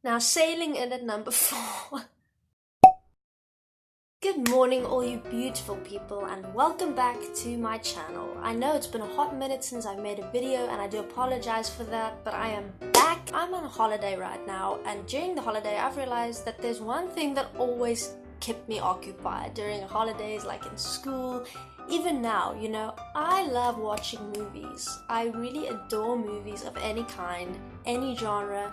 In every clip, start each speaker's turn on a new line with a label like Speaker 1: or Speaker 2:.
Speaker 1: Now sailing in at number 4. Good morning all you beautiful people and welcome back to my channel. I know it's been a hot minute since I've made a video and I do apologize for that, but I am back. I'm on a holiday right now, and during the holiday I've realized that there's one thing that always kept me occupied during holidays, like in school, even now, you know. I love watching movies. I really adore movies of any kind, any genre.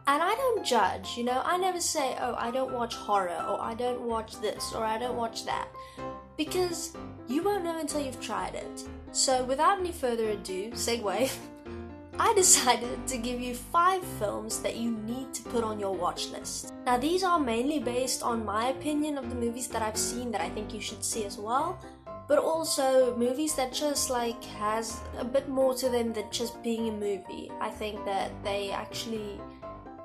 Speaker 1: And I don't judge, you know. I never say, oh, I don't watch horror, or I don't watch this, or I don't watch that. Because you won't know until you've tried it. So without any further ado, segue, I decided to give you 5 films that you need to put on your watch list. Now these are mainly based on my opinion of the movies that I've seen that I think you should see as well. But also movies that just like has a bit more to them than just being a movie. I think that they actually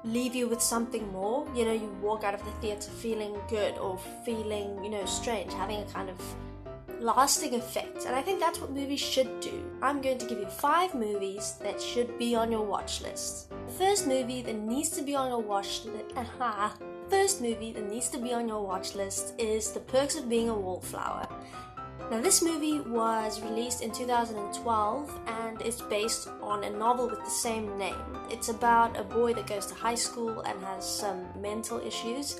Speaker 1: leave you with something more. You know, you walk out of the theatre feeling good or feeling, you know, strange, having a kind of lasting effect. And I think that's what movies should do. I'm going to give you 5 movies that should be on your watch list. The first movie that needs to be on your watch list is The Perks of Being a Wallflower. Now this movie was released in 2012 and it's based on a novel with the same name. It's about a boy that goes to high school and has some mental issues,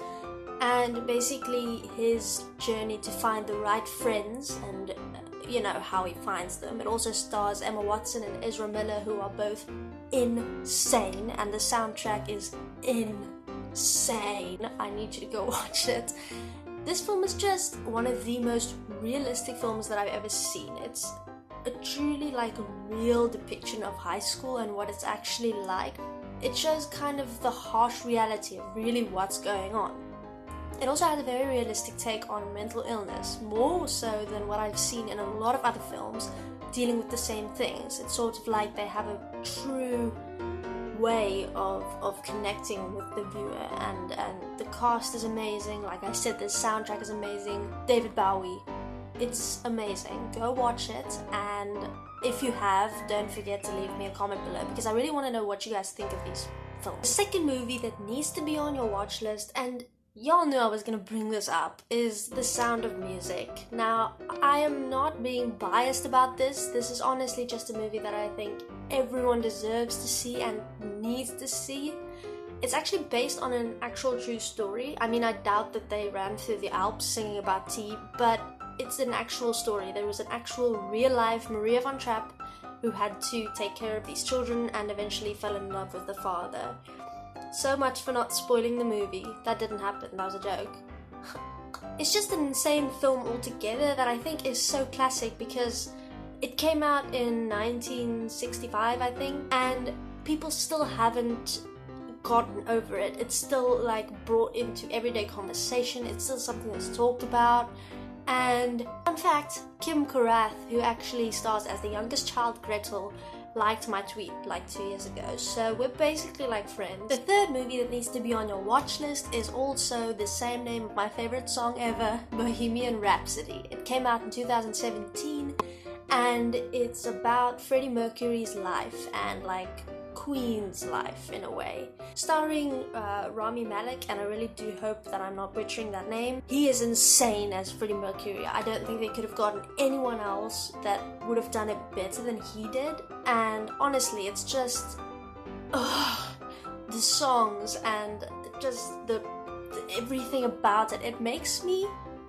Speaker 1: and basically his journey to find the right friends and you know, how he finds them. It also stars Emma Watson and Ezra Miller, who are both insane, and the soundtrack is insane. I need you to go watch it. This film is just one of the most realistic films that I've ever seen. It's a truly like real depiction of high school and what it's actually like. It shows kind of the harsh reality of really what's going on. It also has a very realistic take on mental illness, more so than what I've seen in a lot of other films dealing with the same things. It's sort of like they have a true way of connecting with the viewer, and the cast is amazing. Like I said, the soundtrack is amazing. David Bowie, it's amazing. Go watch it, and if you have, don't forget to leave me a comment below because I really want to know what you guys think of these films. The second movie that needs to be on your watch list, and y'all knew I was gonna bring this up, is The Sound of Music. Now, I am not being biased about this. This is honestly just a movie that I think everyone deserves to see and needs to see. It's actually based on an actual true story. I mean, I doubt that they ran through the Alps singing about tea, but it's an actual story. There was an actual real-life Maria von Trapp who had to take care of these children and eventually fell in love with the father. So much for not spoiling the movie. That didn't happen, that was a joke. It's just an insane film altogether that I think is so classic because it came out in 1965, I think, and people still haven't gotten over it. It's still like brought into everyday conversation. It's still something that's talked about. And fun fact, Kim Karath, who actually stars as the youngest child Gretel, liked my tweet like 2 years ago, so we're basically like friends. The third movie that needs to be on your watch list is also the same name of my favorite song ever, Bohemian Rhapsody. It came out in 2017 and it's about Freddie Mercury's life and like Queen's life in a way. Starring Rami Malek, and I really do hope that I'm not butchering that name. He is insane as Freddie Mercury. I don't think they could have gotten anyone else that would have done it better than he did. And honestly, it's just the songs and just the everything about it. It makes me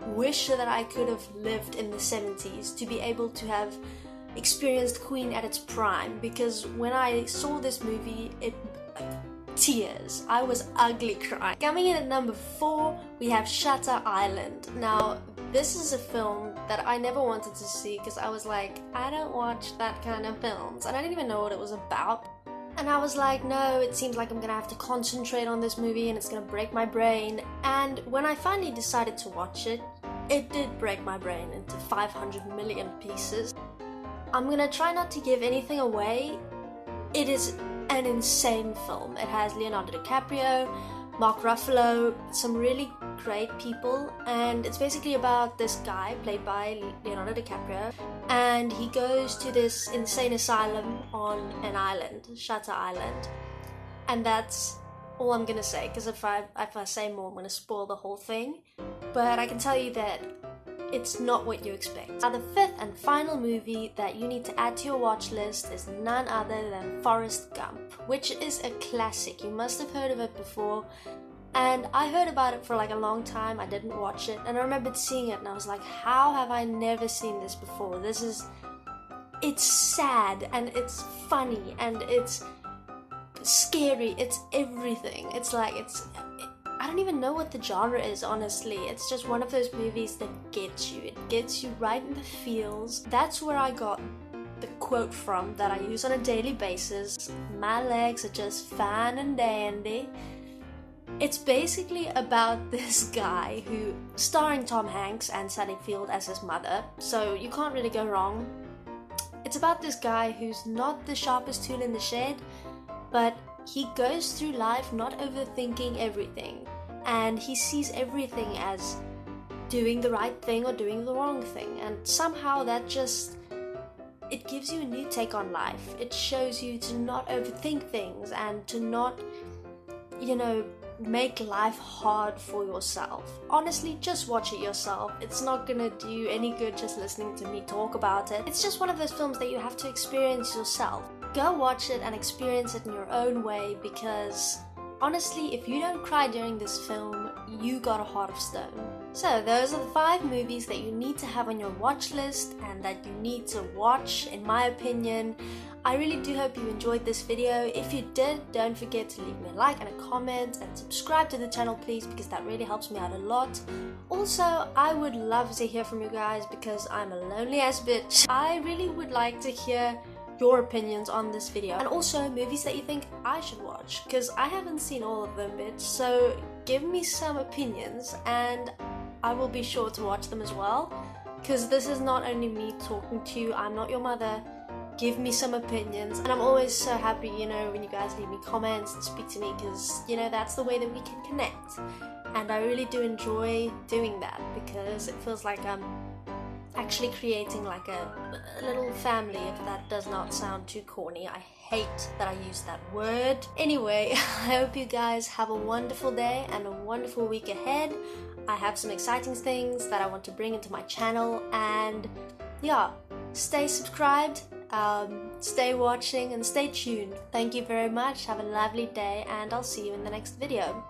Speaker 1: wish that I could have lived in the 70s to be able to have experienced Queen at its prime, because when I saw this movie, tears. I was ugly crying. Coming in at number 4, we have Shutter Island. Now, this is a film that I never wanted to see because I was like, I don't watch that kind of films, and I didn't even know what it was about. And I was like, no, it seems like I'm gonna have to concentrate on this movie and it's gonna break my brain. And when I finally decided to watch it, it did break my brain into 500 million pieces. I'm gonna try not to give anything away. It is an insane film. It has Leonardo DiCaprio, Mark Ruffalo, some really great people, and it's basically about this guy played by Leonardo DiCaprio, and he goes to this insane asylum on an island, Shutter Island, and that's all I'm gonna say, because if I say more, I'm gonna spoil the whole thing. But I can tell you that it's not what you expect. Now, the fifth and final movie that you need to add to your watch list is none other than Forrest Gump, which is a classic. You must have heard of it before. And I heard about it for like a long time. I didn't watch it, and I remembered seeing it and I was like, how have I never seen this before? It's sad and it's funny and it's scary. It's everything. I don't even know what the genre is, honestly. It's just one of those movies that gets you. It gets you right in the feels. That's where I got the quote from that I use on a daily basis. My legs are just fine and dandy. It's basically about this guy who, starring Tom Hanks and Sally Field as his mother, so you can't really go wrong. It's about this guy who's not the sharpest tool in the shed, but he goes through life not overthinking everything, and he sees everything as doing the right thing or doing the wrong thing, and somehow that just, it gives you a new take on life. It shows you to not overthink things and to not, make life hard for yourself. Honestly, just watch it yourself. It's not gonna do any good just listening to me talk about it. It's just one of those films that you have to experience yourself. Go watch it and experience it in your own way, because honestly, if you don't cry during this film, you got a heart of stone. So those are the 5 movies that you need to have on your watch list and that you need to watch, in my opinion. I really do hope you enjoyed this video. If you did, don't forget to leave me a like and a comment and subscribe to the channel, please, because that really helps me out a lot. Also, I would love to hear from you guys because I'm a lonely ass bitch. I really would like to hear your opinions on this video, and also movies that you think I should watch, because I haven't seen all of them, bitch. So give me some opinions and I will be sure to watch them as well, because this is not only me talking to you. I'm not your mother. Give me some opinions, and I'm always so happy, when you guys leave me comments and speak to me, because, that's the way that we can connect, and I really do enjoy doing that, because it feels like I'm actually creating like a little family, if that does not sound too corny. I hate that I use that word. Anyway, I hope you guys have a wonderful day and a wonderful week ahead. I have some exciting things that I want to bring into my channel, and yeah, stay subscribed, stay watching, and stay tuned. Thank you very much. Have a lovely day, and I'll see you in the next video.